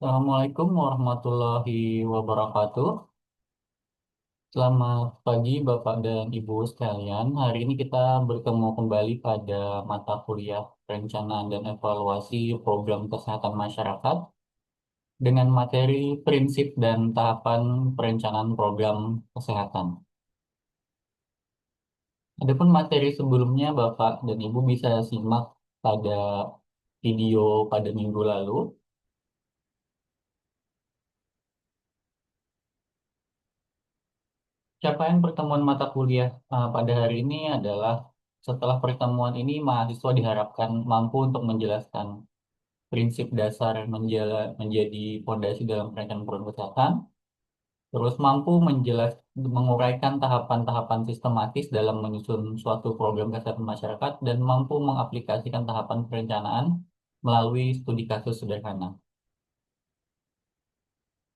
Assalamualaikum warahmatullahi wabarakatuh. Selamat pagi Bapak dan Ibu sekalian. Hari ini kita bertemu kembali pada mata kuliah Perencanaan dan Evaluasi Program Kesehatan Masyarakat dengan materi prinsip dan tahapan perencanaan program kesehatan. Adapun materi sebelumnya Bapak dan Ibu bisa simak pada video pada minggu lalu. Capaian pertemuan mata kuliah pada hari ini adalah setelah pertemuan ini mahasiswa diharapkan mampu untuk menjelaskan prinsip dasar menjadi fondasi dalam perencanaan program kesehatan, terus mampu menguraikan tahapan-tahapan sistematis dalam menyusun suatu program kesehatan masyarakat dan mampu mengaplikasikan tahapan perencanaan melalui studi kasus sederhana.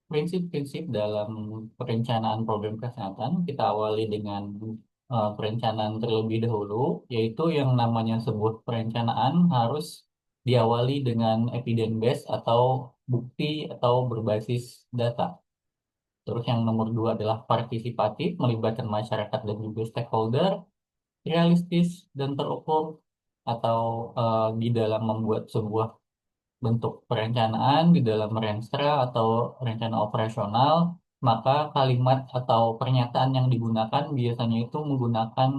Prinsip-prinsip dalam perencanaan program kesehatan kita awali dengan perencanaan terlebih dahulu, yaitu yang namanya sebuah perencanaan harus diawali dengan evidence base atau bukti atau berbasis data. Terus yang nomor dua adalah partisipatif, melibatkan masyarakat dan juga stakeholder, realistis dan terukur atau di dalam membuat sebuah bentuk perencanaan di dalam Renstra atau rencana operasional, maka kalimat atau pernyataan yang digunakan biasanya itu menggunakan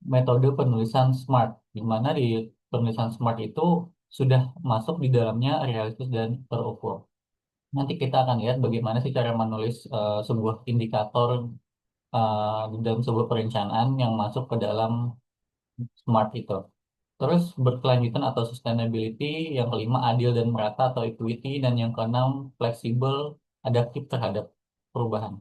metode penulisan SMART, di mana di penulisan SMART itu sudah masuk di dalamnya realistis dan terukur. Nanti kita akan lihat bagaimana sih cara menulis sebuah indikator di dalam sebuah perencanaan yang masuk ke dalam SMART itu. Terus berkelanjutan atau sustainability, yang kelima adil dan merata atau equity, dan yang keenam fleksibel, adaptif terhadap perubahan.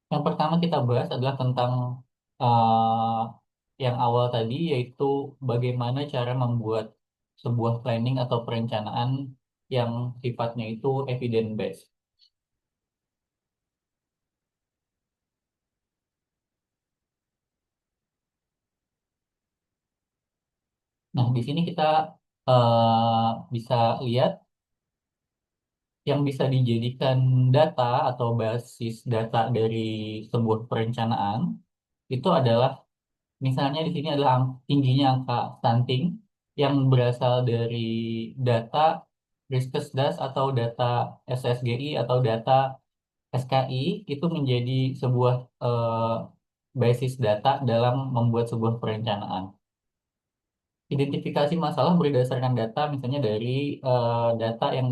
Yang pertama kita bahas adalah tentang uh, yang awal tadi, yaitu bagaimana cara membuat sebuah planning atau perencanaan yang sifatnya itu evidence based. Nah, di sini kita bisa lihat yang bisa dijadikan data atau basis data dari sebuah perencanaan itu adalah misalnya di sini adalah tingginya angka stunting yang berasal dari data Riskesdas atau data SSGI atau data SKI itu menjadi sebuah basis data dalam membuat sebuah perencanaan. Identifikasi masalah berdasarkan data misalnya dari data yang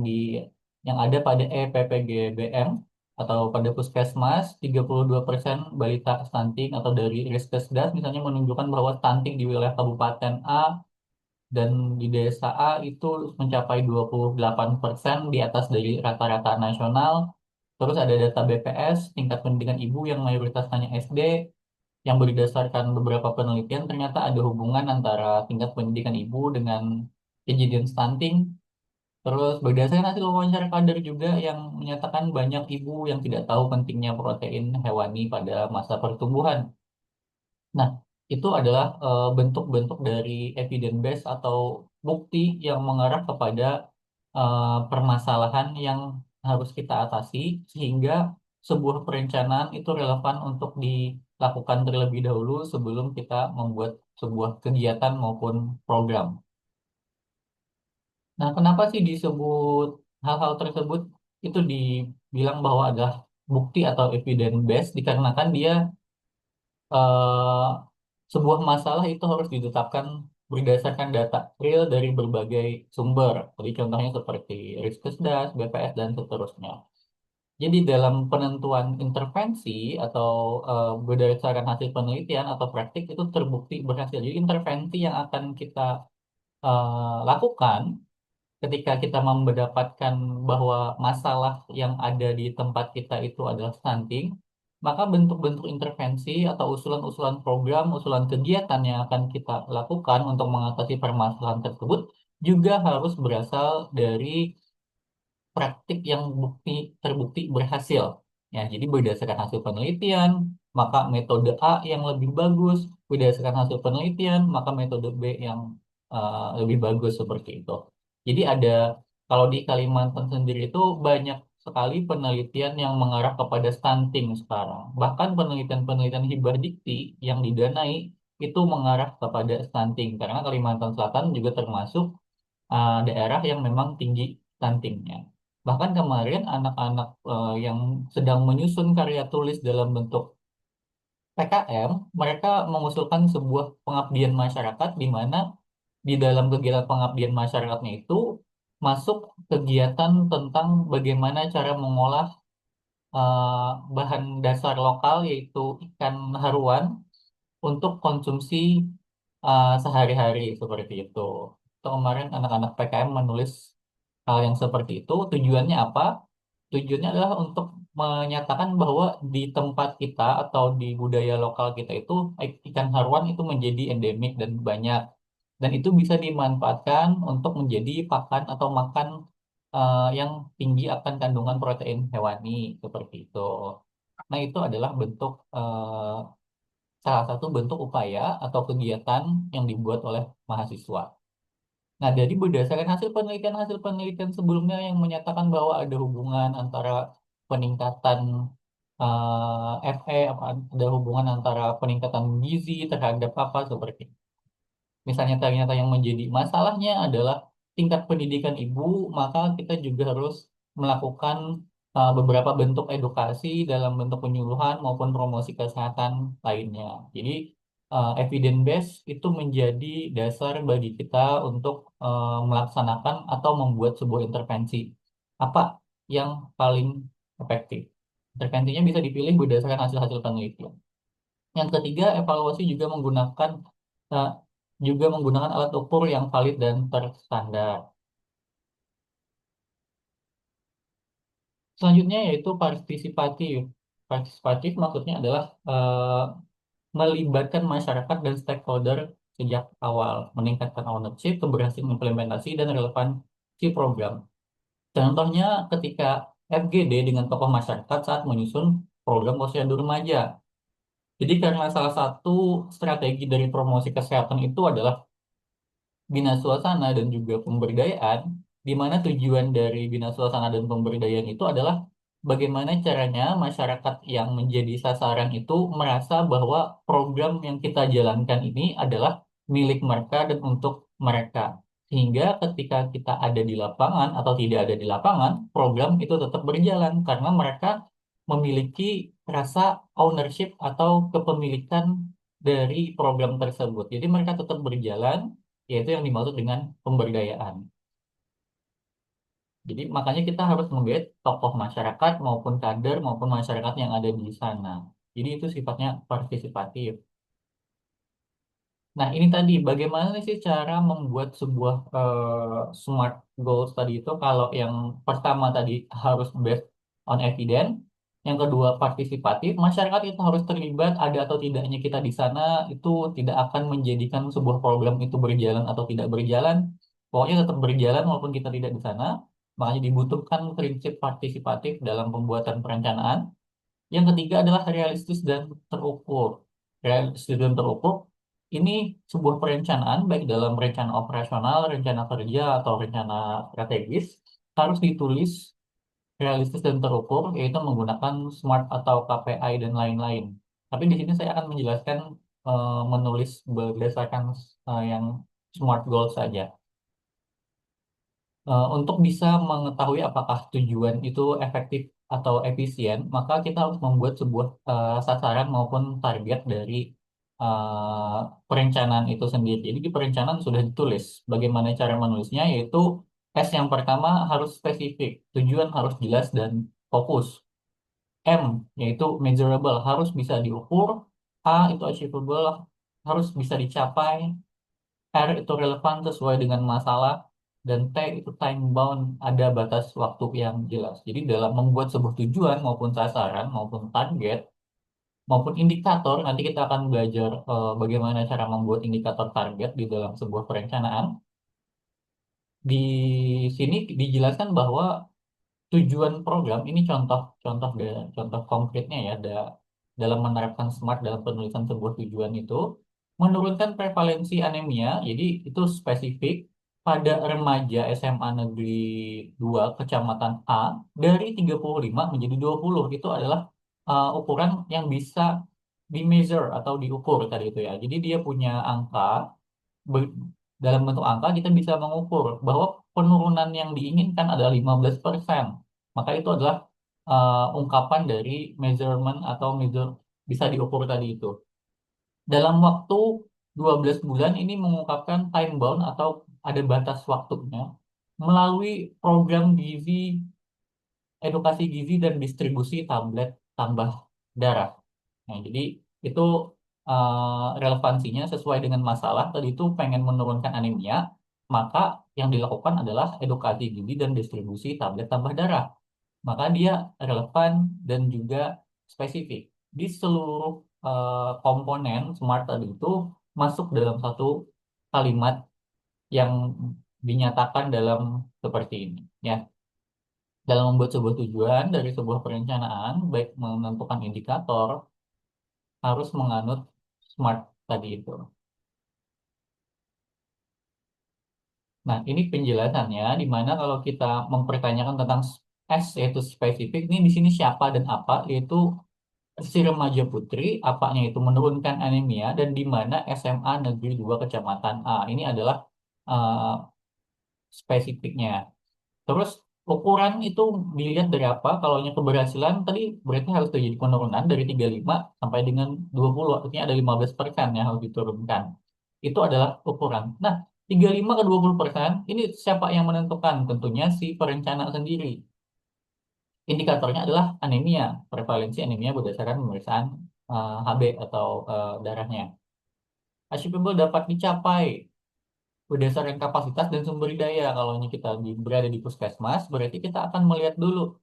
ada pada EPPGBM atau pada Puskesmas 32% balita stunting, atau dari Riskesdas misalnya menunjukkan bahwa stunting di wilayah Kabupaten A dan di desa A itu mencapai 28% di atas dari rata-rata nasional. Terus ada data BPS tingkat pendidikan ibu yang mayoritas hanya SD, yang berdasarkan beberapa penelitian ternyata ada hubungan antara tingkat pendidikan ibu dengan kejadian stunting. Terus berdasarkan hasil wawancara kader juga yang menyatakan banyak ibu yang tidak tahu pentingnya protein hewani pada masa pertumbuhan. Nah, itu adalah bentuk-bentuk dari evidence base atau bukti yang mengarah kepada permasalahan yang harus kita atasi sehingga sebuah perencanaan itu relevan untuk dilakukan terlebih dahulu sebelum kita membuat sebuah kegiatan maupun program. Nah, kenapa sih disebut hal-hal tersebut itu dibilang bahwa adalah bukti atau evidence based, dikarenakan dia eh, sebuah masalah itu harus ditetapkan berdasarkan data real dari berbagai sumber. Jadi contohnya seperti Riskesdas, BPS, dan seterusnya. Jadi dalam penentuan intervensi atau berdasarkan hasil penelitian atau praktik itu terbukti berhasil. Jadi intervensi yang akan kita lakukan ketika kita mendapatkan bahwa masalah yang ada di tempat kita itu adalah stunting, maka bentuk-bentuk intervensi atau usulan-usulan program, usulan kegiatan yang akan kita lakukan untuk mengatasi permasalahan tersebut juga harus berasal dari praktik yang terbukti berhasil. Ya, jadi berdasarkan hasil penelitian, maka metode A yang lebih bagus, berdasarkan hasil penelitian, maka metode B yang lebih bagus seperti itu. Jadi ada Kalau di Kalimantan sendiri itu banyak sekali penelitian yang mengarah kepada stunting sekarang. Bahkan penelitian-penelitian hibah dikti yang didanai itu mengarah kepada stunting karena Kalimantan Selatan juga termasuk daerah yang memang tinggi stuntingnya. Bahkan kemarin anak-anak yang sedang menyusun karya tulis dalam bentuk PKM, mereka mengusulkan sebuah pengabdian masyarakat di mana di dalam kegiatan pengabdian masyarakatnya itu masuk kegiatan tentang bagaimana cara mengolah bahan dasar lokal yaitu ikan haruan untuk konsumsi sehari-hari seperti itu. Itu kemarin anak-anak PKM menulis hal yang seperti itu. Tujuannya apa? Tujuannya adalah untuk menyatakan bahwa di tempat kita atau di budaya lokal kita itu ikan haruan itu menjadi endemik dan banyak. Dan itu bisa dimanfaatkan untuk menjadi pakan atau makan yang tinggi akan kandungan protein hewani seperti itu. Nah, itu adalah bentuk salah satu bentuk upaya atau kegiatan yang dibuat oleh mahasiswa. Nah, jadi berdasarkan hasil penelitian sebelumnya yang menyatakan bahwa ada hubungan antara peningkatan ada hubungan antara peningkatan gizi terhadap apa seperti misalnya ternyata yang menjadi masalahnya adalah tingkat pendidikan ibu, maka kita juga harus melakukan beberapa bentuk edukasi dalam bentuk penyuluhan maupun promosi kesehatan lainnya. Jadi evidence base itu menjadi dasar bagi kita untuk melaksanakan atau membuat sebuah intervensi. Apa yang paling efektif? Intervensinya bisa dipilih berdasarkan hasil-hasil penelitian. Yang ketiga, evaluasi eh, juga menggunakan alat ukur yang valid dan terstandar. Selanjutnya yaitu partisipatif. Partisipatif maksudnya adalah melibatkan masyarakat dan stakeholder sejak awal, meningkatkan ownership, keberhasilan implementasi, dan relevansi program. Contohnya ketika FGD dengan tokoh masyarakat saat menyusun program posyandu remaja. Jadi karena salah satu strategi dari promosi kesehatan itu adalah bina suasana dan juga pemberdayaan, di mana tujuan dari bina suasana dan pemberdayaan itu adalah bagaimana caranya masyarakat yang menjadi sasaran itu merasa bahwa program yang kita jalankan ini adalah milik mereka dan untuk mereka. Sehingga ketika kita ada di lapangan atau tidak ada di lapangan, program itu tetap berjalan karena mereka memiliki rasa ownership atau kepemilikan dari program tersebut. Jadi mereka tetap berjalan, yaitu yang dimaksud dengan pemberdayaan. Jadi makanya kita harus menggait tokoh masyarakat maupun kader maupun masyarakat yang ada di sana. Jadi itu sifatnya partisipatif. Nah, ini tadi bagaimana sih cara membuat sebuah smart goals tadi itu kalau yang pertama tadi harus based on evidence, yang kedua partisipatif, masyarakat itu harus terlibat ada atau tidaknya kita di sana itu tidak akan menjadikan sebuah program itu berjalan atau tidak berjalan. Pokoknya tetap berjalan walaupun kita tidak di sana. Makanya dibutuhkan prinsip partisipatif dalam pembuatan perencanaan. Yang ketiga adalah realistis dan terukur. Realistis dan terukur ini sebuah perencanaan baik dalam rencana operasional, rencana kerja atau rencana strategis harus ditulis realistis dan terukur yaitu menggunakan SMART atau KPI dan lain-lain. Tapi di sini saya akan menjelaskan menulis berdasarkan yang SMART goals saja. Untuk bisa mengetahui apakah tujuan itu efektif atau efisien, maka kita harus membuat sebuah sasaran maupun target dari perencanaan itu sendiri. Jadi di perencanaan sudah ditulis bagaimana cara menulisnya, yaitu S yang pertama harus spesifik, tujuan harus jelas dan fokus. M yaitu measurable, harus bisa diukur. A itu achievable, harus bisa dicapai. R itu relevan sesuai dengan masalah dan T itu time bound ada batas waktu yang jelas. Jadi dalam membuat sebuah tujuan maupun sasaran maupun target maupun indikator nanti kita akan belajar bagaimana cara membuat indikator target di dalam sebuah perencanaan. Di sini dijelaskan bahwa tujuan program ini contoh konkretnya ya dalam menerapkan SMART dalam penulisan sebuah tujuan itu menurunkan prevalensi anemia, jadi itu spesifik. pada remaja SMA Negeri 2 Kecamatan A dari 35 menjadi 20. Itu adalah ukuran yang bisa di measure atau diukur tadi itu ya. Jadi dia punya angka, be- dalam bentuk angka kita bisa mengukur bahwa penurunan yang diinginkan adalah 15%. Maka itu adalah ungkapan dari measurement atau measure bisa diukur tadi itu. Dalam waktu 12 bulan ini mengungkapkan time bound atau ada batas waktunya melalui program gizi, edukasi gizi dan distribusi tablet tambah darah. Nah, jadi itu relevansinya sesuai dengan masalah tadi itu pengen menurunkan anemia, maka yang dilakukan adalah edukasi gizi dan distribusi tablet tambah darah. Maka dia relevan dan juga spesifik. Di seluruh komponen SMART tadi itu masuk dalam satu kalimat yang dinyatakan dalam seperti ini. Ya, dalam membuat sebuah tujuan dari sebuah perencanaan, baik menentukan indikator, harus menganut SMART tadi itu. Nah, ini penjelasannya, di mana kalau kita mempertanyakan tentang S, yaitu spesifik, ini di sini siapa dan apa, yaitu si remaja putri, apanya itu menurunkan anemia, dan di mana SMA Negeri 2 Kecamatan A. Ini adalah eh, spesifiknya. Terus ukuran itu dilihat dari apa? Kalau yang keberhasilan tadi berarti harus terjadi penurunan dari 35 sampai dengan 20, artinya ada 15% yang harus diturunkan. Itu adalah ukuran. Nah, 35 ke 20%, ini siapa yang menentukan? Tentunya si perencana sendiri. Indikatornya adalah anemia, prevalensi anemia berdasarkan pemeriksaan HB atau darahnya. Achievable dapat dicapai berdasarkan kapasitas dan sumber daya. Kalau kita berada di puskesmas, berarti kita akan melihat dulu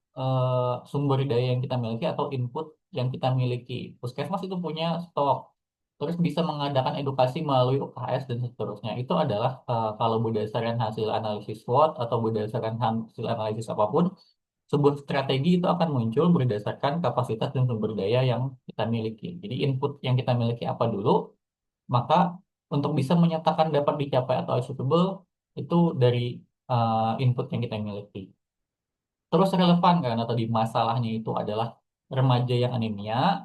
sumber daya yang kita miliki atau input yang kita miliki. Puskesmas itu punya stok, terus bisa mengadakan edukasi melalui UKS dan seterusnya. Itu adalah kalau berdasarkan hasil analisis SWOT atau berdasarkan hasil analisis apapun, sebuah strategi itu akan muncul berdasarkan kapasitas dan sumber daya yang kita miliki. Jadi input yang kita miliki apa dulu, maka untuk bisa menyatakan dapat dicapai atau achievable itu dari input yang kita miliki. Terus relevan karena tadi masalahnya itu adalah remaja yang anemia,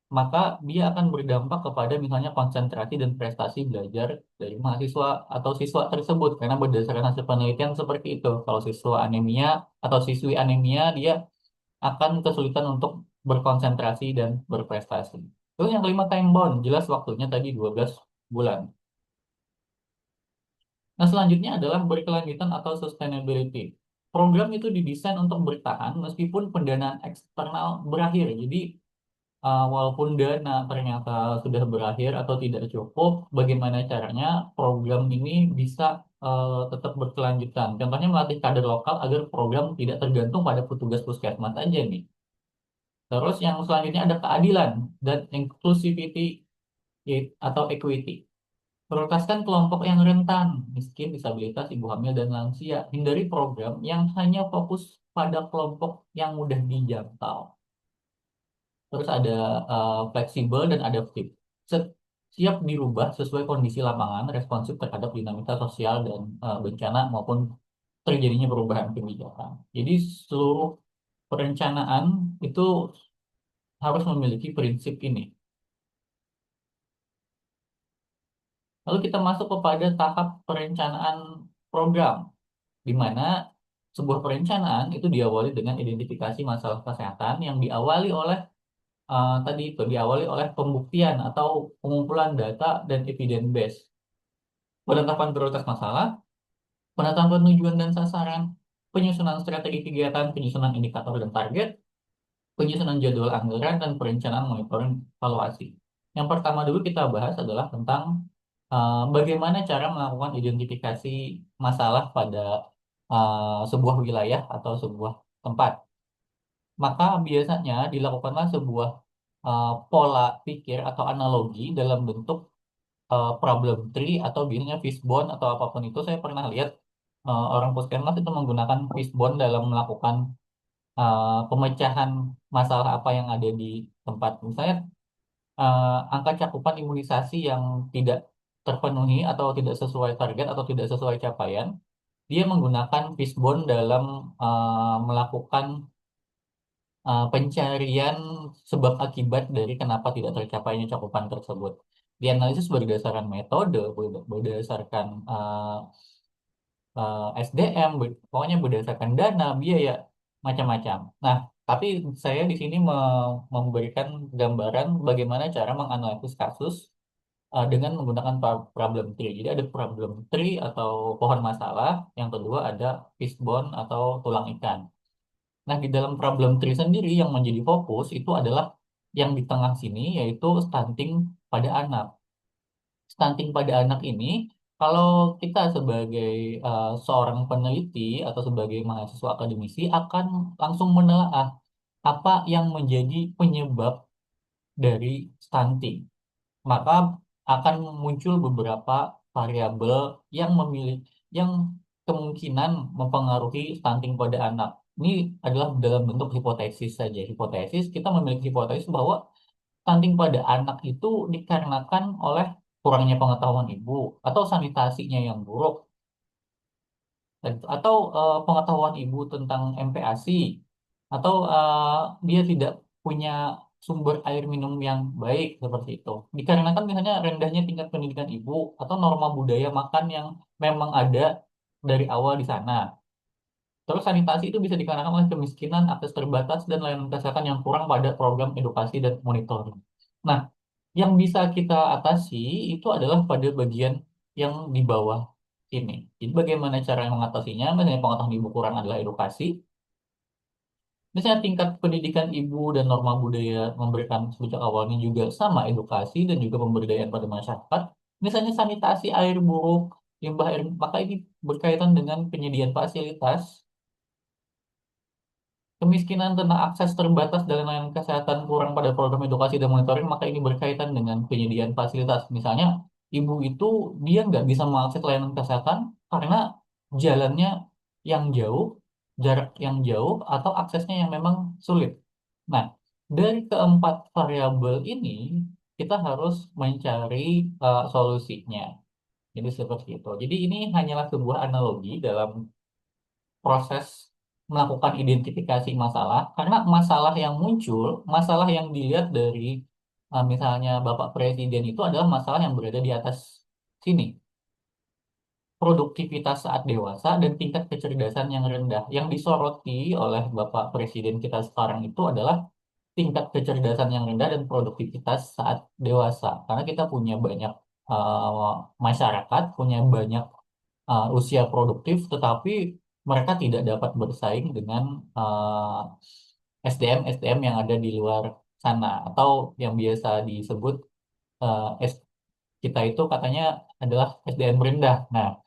maka dia akan berdampak kepada misalnya konsentrasi dan prestasi belajar dari mahasiswa atau siswa tersebut karena berdasarkan hasil penelitian seperti itu. Kalau siswa anemia atau siswi anemia, dia akan kesulitan untuk berkonsentrasi dan berprestasi. Terus yang kelima time bound, jelas waktunya tadi 12 bulan. Nah, selanjutnya adalah berkelanjutan atau sustainability. Program itu didesain untuk bertahan meskipun pendanaan eksternal berakhir. Jadi, walaupun dana ternyata sudah berakhir atau tidak cukup, bagaimana caranya program ini bisa tetap berkelanjutan. Contohnya melatih kader lokal agar program tidak tergantung pada petugas puskesmas aja nih. Terus yang selanjutnya ada keadilan dan inclusivity atau equity. Prioritaskan kelompok yang rentan, miskin, disabilitas, ibu hamil, dan lansia. Hindari program yang hanya fokus pada kelompok yang mudah dijangkau. Terus ada fleksibel dan adaptif. Siap dirubah sesuai kondisi lapangan, responsif terhadap dinamika sosial dan bencana maupun terjadinya perubahan kebijakan. Jadi seluruh perencanaan itu harus memiliki prinsip ini. Lalu kita masuk kepada tahap perencanaan program, di mana sebuah perencanaan itu diawali dengan identifikasi masalah kesehatan yang diawali oleh tadi itu diawali oleh pembuktian atau pengumpulan data dan evidence base, penetapan prioritas masalah, penetapan tujuan dan sasaran, penyusunan strategi kegiatan, penyusunan indikator dan target, penyusunan jadwal anggaran, dan perencanaan monitoring evaluasi. Yang pertama dulu kita bahas adalah tentang bagaimana cara melakukan identifikasi masalah pada sebuah wilayah atau sebuah tempat. Maka biasanya dilakukanlah sebuah pola pikir atau analogi dalam bentuk problem tree atau biasanya fishbone atau apapun itu. Saya pernah lihat orang puskesmas itu menggunakan fishbone dalam melakukan pemecahan masalah apa yang ada di tempat. Misalnya angka cakupan imunisasi yang tidak terpenuhi atau tidak sesuai target atau tidak sesuai capaian, dia menggunakan fishbone dalam melakukan pencarian sebab akibat dari kenapa tidak tercapainya cakupan tersebut. Dianalisis berdasarkan metode, berdasarkan SDM, pokoknya berdasarkan dana, biaya, macam-macam. Nah, tapi saya di sini memberikan gambaran bagaimana cara menganalisis kasus dengan menggunakan problem tree. Jadi ada problem tree atau pohon masalah, yang kedua ada fishbone atau tulang ikan. Nah, di dalam problem tree sendiri yang menjadi fokus itu adalah yang di tengah sini, yaitu stunting pada anak. Stunting pada anak ini, kalau kita sebagai seorang peneliti atau sebagai mahasiswa akademisi akan langsung menelaah apa yang menjadi penyebab dari stunting. Maka akan muncul beberapa variabel yang kemungkinan mempengaruhi stunting pada anak. Ini adalah dalam bentuk hipotesis saja. Hipotesis, kita memiliki hipotesis bahwa stunting pada anak itu dikarenakan oleh kurangnya pengetahuan ibu atau sanitasinya yang buruk atau pengetahuan ibu tentang MPASI atau dia tidak punya sumber air minum yang baik seperti itu. Dikarenakan misalnya rendahnya tingkat pendidikan ibu atau norma budaya makan yang memang ada dari awal di sana. Terus sanitasi itu bisa dikarenakan oleh kemiskinan, akses terbatas, dan layanan kesehatan yang kurang pada program edukasi dan monitoring. Nah, yang bisa kita atasi itu adalah pada bagian yang di bawah ini. Jadi bagaimana cara mengatasinya? Misalnya pengetahuan ibu kurang adalah edukasi. Misalnya tingkat pendidikan ibu dan norma budaya memberikan sejak awalnya juga sama edukasi dan juga pemberdayaan pada masyarakat. Misalnya sanitasi air buruk, limbah air, maka ini berkaitan dengan penyediaan fasilitas. Kemiskinan tentang akses terbatas dan layanan kesehatan kurang pada program edukasi dan monitoring, maka ini berkaitan dengan penyediaan fasilitas. Misalnya, ibu itu dia nggak bisa mengakses layanan kesehatan karena jalannya yang jauh, jarak yang jauh, atau aksesnya yang memang sulit. Nah, dari keempat variabel ini, kita harus mencari solusinya. Jadi seperti itu. Jadi ini hanyalah sebuah analogi dalam proses melakukan identifikasi masalah karena masalah yang muncul, masalah yang dilihat dari misalnya Bapak Presiden itu adalah masalah yang berada di atas sini. Produktivitas saat dewasa dan tingkat kecerdasan yang rendah. Yang disoroti oleh Bapak Presiden kita sekarang itu adalah tingkat kecerdasan yang rendah dan produktivitas saat dewasa. Karena kita punya banyak masyarakat, punya banyak usia produktif, tetapi mereka tidak dapat bersaing dengan SDM-SDM yang ada di luar sana atau yang biasa disebut eh, S- kita itu katanya adalah SDM rendah. Nah,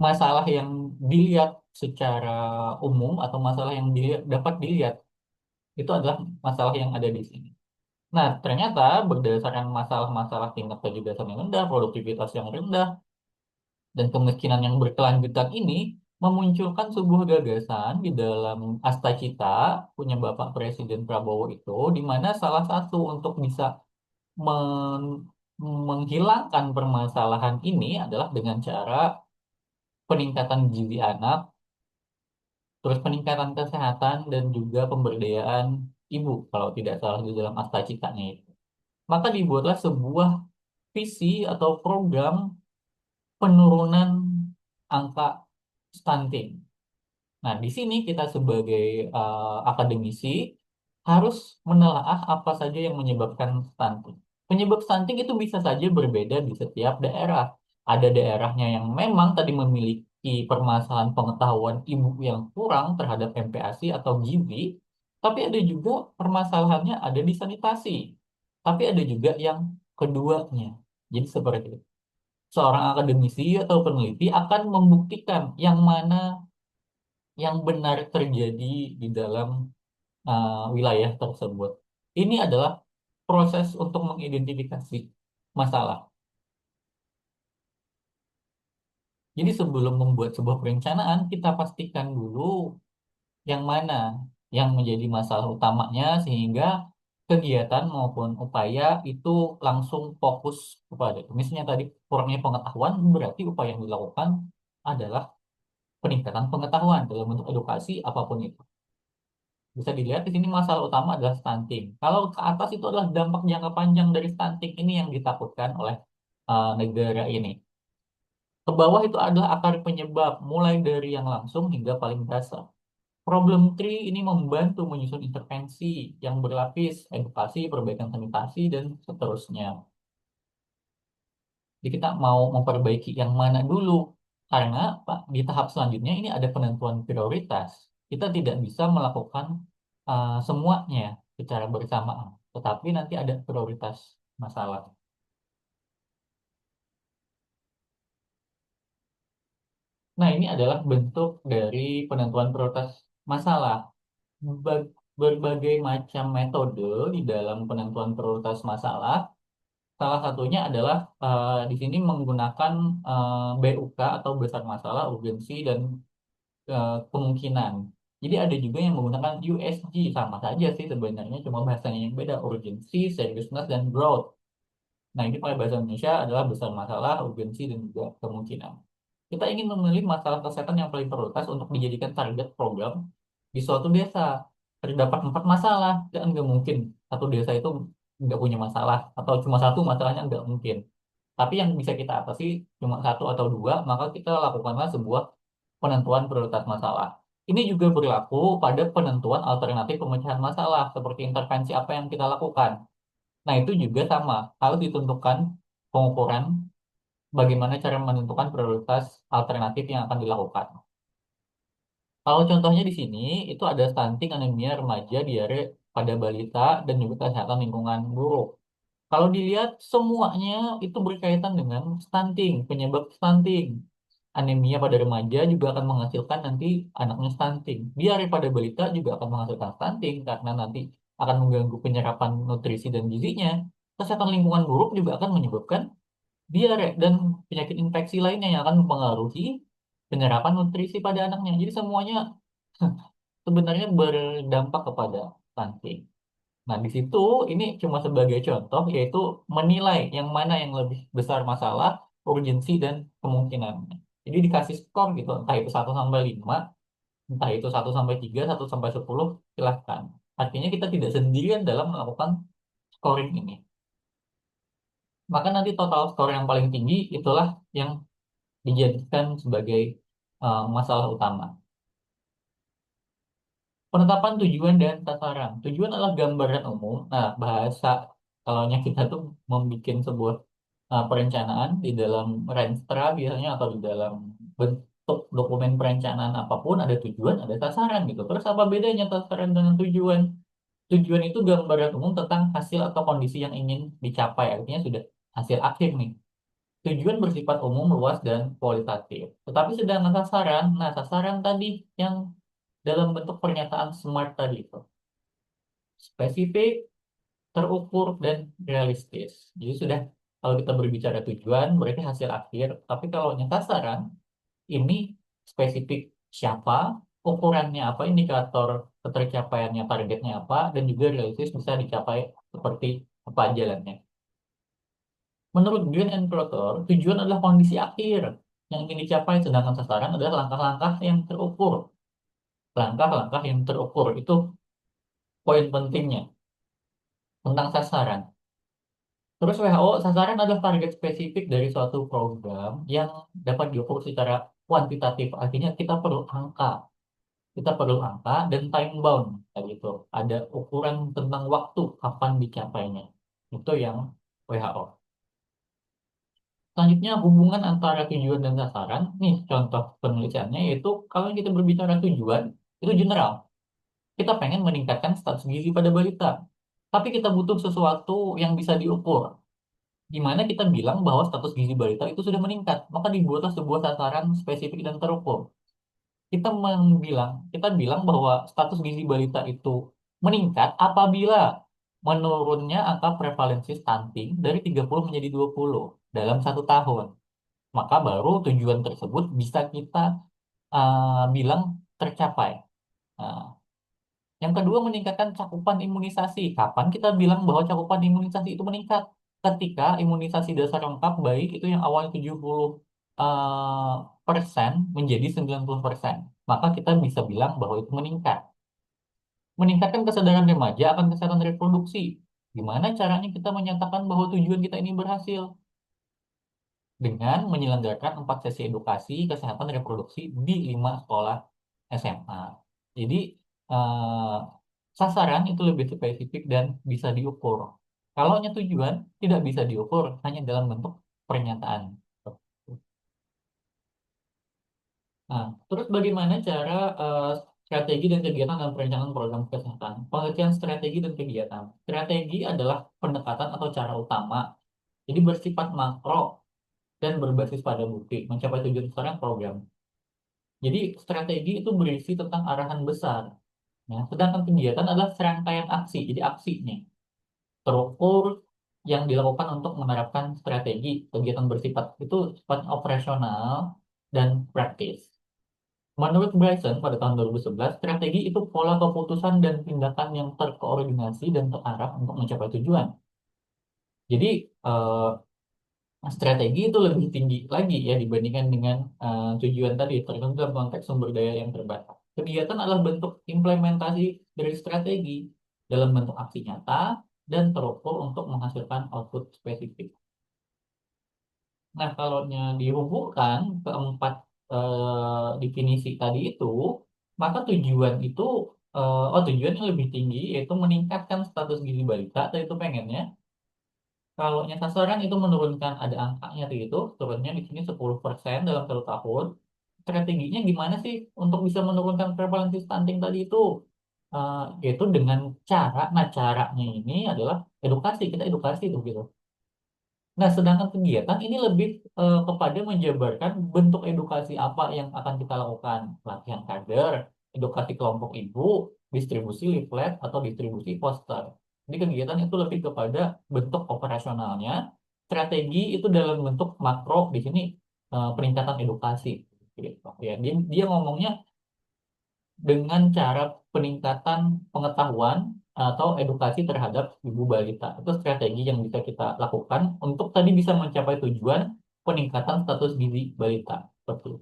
masalah yang dilihat secara umum atau masalah yang dapat dilihat itu adalah masalah yang ada di sini. Nah, ternyata berdasarkan masalah-masalah tingkat kecerdasan yang rendah, produktivitas yang rendah, dan kemiskinan yang berkelanjutan ini memunculkan sebuah gagasan di dalam Astacita punya Bapak Presiden Prabowo itu, di mana salah satu untuk bisa men- menghilangkan permasalahan ini adalah dengan cara peningkatan gizi anak, terus peningkatan kesehatan dan juga pemberdayaan ibu kalau tidak salah di dalam Astacitanya itu. Maka dibuatlah sebuah visi atau program penurunan angka stunting. Nah, di sini kita sebagai akademisi harus menelaah apa saja yang menyebabkan stunting. Penyebab stunting itu bisa saja berbeda di setiap daerah. Ada daerahnya yang memang tadi memiliki permasalahan pengetahuan ibu yang kurang terhadap MPASI atau gizi, tapi ada juga permasalahannya ada di sanitasi. Tapi ada juga yang keduanya. Jadi seperti itu. Seorang akademisi atau peneliti akan membuktikan yang mana yang benar terjadi di dalam wilayah tersebut. Ini adalah proses untuk mengidentifikasi masalah. Jadi sebelum membuat sebuah perencanaan, kita pastikan dulu yang mana yang menjadi masalah utamanya sehingga kegiatan maupun upaya itu langsung fokus kepada itu. Misalnya tadi kurangnya pengetahuan, berarti upaya yang dilakukan adalah peningkatan pengetahuan dalam bentuk edukasi apapun itu. Bisa dilihat di sini masalah utama adalah stunting. Kalau ke atas itu adalah dampak jangka panjang dari stunting ini yang ditakutkan oleh negara ini. Ke bawah itu adalah akar penyebab, mulai dari yang langsung hingga paling dasar. Problem tree ini membantu menyusun intervensi yang berlapis, edukasi, perbaikan sanitasi, dan seterusnya. Jadi kita mau memperbaiki yang mana dulu? Karena Pak, di tahap selanjutnya ini ada penentuan prioritas. Kita tidak bisa melakukan semuanya secara bersamaan, tetapi nanti ada prioritas masalah. Nah, ini adalah bentuk dari penentuan prioritas masalah. Berbagai macam metode di dalam penentuan prioritas masalah. Salah satunya adalah di sini menggunakan BUK atau besar masalah, urgensi, dan kemungkinan. Jadi ada juga yang menggunakan USG, sama saja sih sebenarnya, cuma bahasanya yang beda, urgency, seriousness, dan growth. Nah, ini pakai bahasa Indonesia adalah besar masalah, urgensi, dan juga kemungkinan. Kita ingin memilih masalah kesehatan yang paling prioritas untuk dijadikan target program di suatu desa. Terdapat 4 masalah, dan nggak mungkin satu desa itu nggak punya masalah, atau cuma satu masalahnya nggak mungkin. Tapi yang bisa kita atasi cuma satu atau dua, maka kita lakukanlah sebuah penentuan prioritas masalah. Ini juga berlaku pada penentuan alternatif pemecahan masalah, seperti intervensi apa yang kita lakukan. Nah, itu juga sama, harus ditentukan pengukuran bagaimana cara menentukan prioritas alternatif yang akan dilakukan. Kalau contohnya di sini, itu ada stunting, anemia remaja, diare pada balita, dan juga kesehatan lingkungan buruk. Kalau dilihat, semuanya itu berkaitan dengan stunting, penyebab stunting. Anemia pada remaja juga akan menghasilkan nanti anaknya stunting. Diare pada balita juga akan menghasilkan stunting karena nanti akan mengganggu penyerapan nutrisi dan gizinya. Kesehatan lingkungan buruk juga akan menyebabkan diare dan penyakit infeksi lainnya yang akan mempengaruhi penyerapan nutrisi pada anaknya. Jadi semuanya sebenarnya berdampak kepada stunting. Nah, di situ ini cuma sebagai contoh, yaitu menilai yang mana yang lebih besar masalah, urgensi, dan kemungkinannya. Jadi dikasih skor gitu, entah itu 1 sampai 5, entah itu 1 sampai 3, 1 sampai 10, silahkan. Artinya kita tidak sendirian dalam melakukan scoring ini. Maka nanti total skor yang paling tinggi itulah yang dijadikan sebagai masalah utama. Penetapan tujuan dan sasaran. Tujuan adalah gambaran umum. Nah, bahasa kalaunya kita tuh membuat sebuah perencanaan di dalam Renstra biasanya, atau di dalam bentuk dokumen perencanaan apapun, ada tujuan, ada sasaran gitu. Terus apa bedanya sasaran dengan tujuan? Tujuan itu gambaran umum tentang hasil atau kondisi yang ingin dicapai. Artinya sudah hasil akhir nih. Tujuan bersifat umum, luas, dan kualitatif. Tetapi sedangkan sasaran, nah sasaran tadi yang dalam bentuk pernyataan SMART tadi itu spesifik, terukur, dan realistis. Jadi sudah, kalau kita berbicara tujuan berarti hasil akhir, tapi kalau yang sasaran ini spesifik siapa, ukurannya apa, indikator ketercapaiannya, targetnya apa, dan juga realistis bisa dicapai seperti apa jalannya. Menurut Green and Clotter, tujuan adalah kondisi akhir yang ingin dicapai, sedangkan sasaran adalah langkah-langkah yang terukur. Langkah-langkah yang terukur itu poin pentingnya tentang sasaran. Terus WHO, sasaran adalah target spesifik dari suatu program yang dapat diukur secara kuantitatif. Artinya kita perlu angka. Kita perlu angka dan time bound. Kayak gitu. Ada ukuran tentang waktu kapan dicapainya. Itu yang WHO. Selanjutnya hubungan antara tujuan dan sasaran. Nih contoh penelitiannya, yaitu kalau kita berbicara tujuan, itu general. Kita pengen meningkatkan status gizi pada balita. Tapi kita butuh sesuatu yang bisa diukur, di mana kita bilang bahwa status gizi balita itu sudah meningkat. Maka dibuatlah sebuah sasaran spesifik dan terukur. Kita bilang bahwa status gizi balita itu meningkat apabila menurunnya angka prevalensi stunting dari 30 menjadi 20 dalam 1 tahun. Maka baru tujuan tersebut bisa kita bilang tercapai. Nah, Yang kedua, meningkatkan cakupan imunisasi. Kapan kita bilang bahwa cakupan imunisasi itu meningkat? Ketika imunisasi dasar lengkap baik itu yang awalnya 70 persen menjadi 90%. Maka kita bisa bilang bahwa itu meningkat. Meningkatkan kesadaran remaja akan kesehatan reproduksi. Gimana caranya kita menyatakan bahwa tujuan kita ini berhasil? Dengan menyelenggarakan 4 sesi edukasi kesehatan reproduksi di 5 sekolah SMA. Jadi eh, sasaran itu lebih spesifik dan bisa diukur. Kalau hanya tujuan tidak bisa diukur hanya dalam bentuk pernyataan. Nah, terus bagaimana cara strategi dan kegiatan dalam perencanaan program kesehatan? Pengertian strategi dan kegiatan. Strategi adalah pendekatan atau cara utama. Jadi bersifat makro dan berbasis pada bukti, mencapai tujuan besar program. Jadi strategi itu berisi tentang arahan besar. Ya. Sedangkan kegiatan adalah serangkaian aksi, jadi aksinya terukur yang dilakukan untuk menerapkan strategi. Kegiatan bersifat itu sifat operasional dan praktis. Menurut Bryson pada tahun 2011, strategi itu pola keputusan dan tindakan yang terkoordinasi dan terarah untuk mencapai tujuan. Jadi eh, strategi itu lebih tinggi lagi ya dibandingkan dengan tujuan tadi, tergantung dalam konteks sumber daya yang terbatas. Kegiatan adalah bentuk implementasi dari strategi dalam bentuk aksi nyata dan terukur untuk menghasilkan output spesifik. Nah, kalau dihubungkan keempat definisi tadi itu, maka tujuan itu, tujuan yang lebih tinggi yaitu meningkatkan status gizi balita, atau itu pengennya. Kalau yang sasaran itu menurunkan ada angkanya tuh itu, turunnya di sini 10% dalam 1 tahun. Strateginya gimana sih untuk bisa menurunkan prevalensi stunting tadi itu? Yaitu dengan cara, nah caranya ini adalah edukasi, kita edukasi tuh gitu. Nah, sedangkan kegiatan ini lebih kepada menjabarkan bentuk edukasi apa yang akan kita lakukan. Pelatihan kader, edukasi kelompok ibu, distribusi leaflet, atau distribusi poster. Jadi kegiatan itu lebih kepada bentuk operasionalnya. Strategi itu dalam bentuk makro, di sini peningkatan edukasi. Gitu. Ya, dia ngomongnya dengan cara peningkatan pengetahuan atau edukasi terhadap ibu balita. Itu strategi yang bisa kita lakukan untuk tadi bisa mencapai tujuan peningkatan status gizi balita. Seperti itu.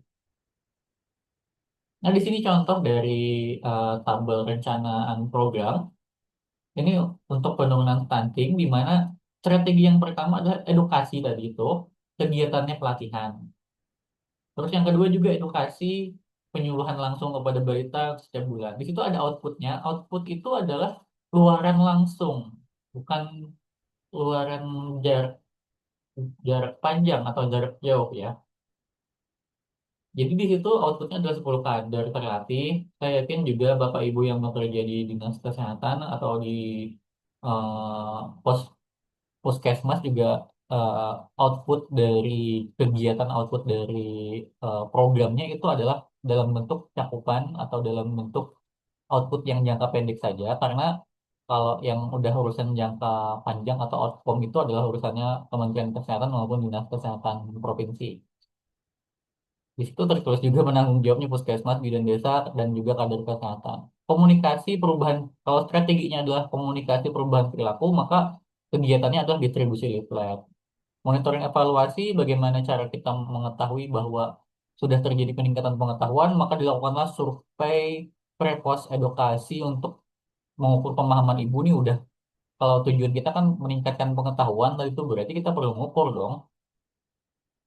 Nah, di sini contoh dari tabel rencanaan program. Ini untuk penurunan stunting, di mana strategi yang pertama adalah edukasi tadi itu, kegiatannya pelatihan. Terus yang kedua juga edukasi penyuluhan langsung kepada balita setiap bulan. Di situ ada outputnya. Output itu adalah luaran langsung, bukan luaran jarak jarak panjang atau jarak jauh ya. Jadi di situ outputnya adalah 10 kader terlatih. Saya yakin juga Bapak Ibu yang bekerja di dinas kesehatan atau di pos puskesmas juga eh, output dari kegiatan output dari programnya itu adalah dalam bentuk cakupan atau dalam bentuk output yang jangka pendek saja, karena kalau yang udah urusan jangka panjang atau outcome itu adalah urusannya Kementerian Kesehatan maupun Dinas Kesehatan Provinsi. Di situ tertulis juga penanggung jawabnya puskesmas, bidan desa, dan juga kader kesehatan. Komunikasi perubahan, kalau strateginya adalah komunikasi perubahan perilaku, maka kegiatannya adalah distribusi leaflet. Monitoring evaluasi, bagaimana cara kita mengetahui bahwa sudah terjadi peningkatan pengetahuan, maka dilakukanlah survei pre-post edukasi untuk mengukur pemahaman ibu nih udah. Kalau tujuan kita kan meningkatkan pengetahuan, tadi itu berarti kita perlu mengukur dong.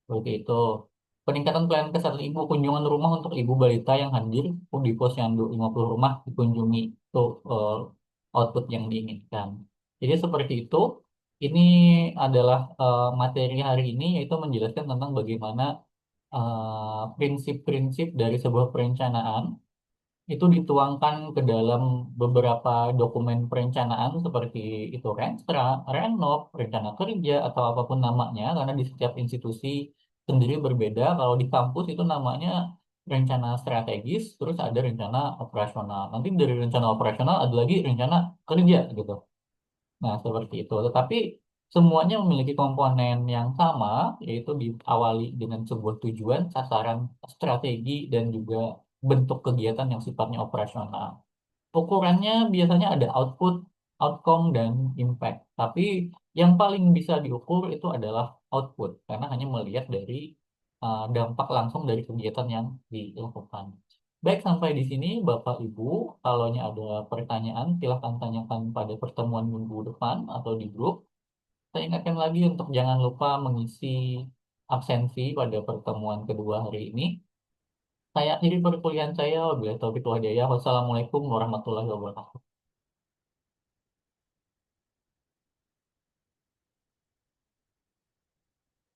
Seperti itu. Peningkatan pelayanan kesehatan ibu, kunjungan rumah untuk ibu balita yang hadir di posyandu 50 rumah dikunjungi. Itu eh, output yang diinginkan. Jadi seperti itu. Ini adalah materi hari ini, yaitu menjelaskan tentang bagaimana prinsip-prinsip dari sebuah perencanaan itu dituangkan ke dalam beberapa dokumen perencanaan seperti itu Renstra, Renov, rencana kerja atau apapun namanya, karena di setiap institusi sendiri berbeda. Kalau di kampus itu namanya rencana strategis, terus ada rencana operasional. Nanti dari rencana operasional ada lagi rencana kerja gitu. Nah, seperti itu. Tetapi semuanya memiliki komponen yang sama, yaitu diawali dengan sebuah tujuan, sasaran, strategi, dan juga bentuk kegiatan yang sifatnya operasional. Ukurannya biasanya ada output, outcome, dan impact. Tapi yang paling bisa diukur itu adalah output, karena hanya melihat dari dampak langsung dari kegiatan yang dilakukan. Baik, sampai di sini Bapak Ibu. Kalau ada pertanyaan, silahkan tanyakan pada pertemuan minggu depan atau di grup. Saya ingatkan lagi untuk jangan lupa mengisi absensi pada pertemuan kedua hari ini. Saya akhiri perkuliahan saya. Wabillahi taufiq wal hidayah. Wassalamualaikum warahmatullahi wabarakatuh.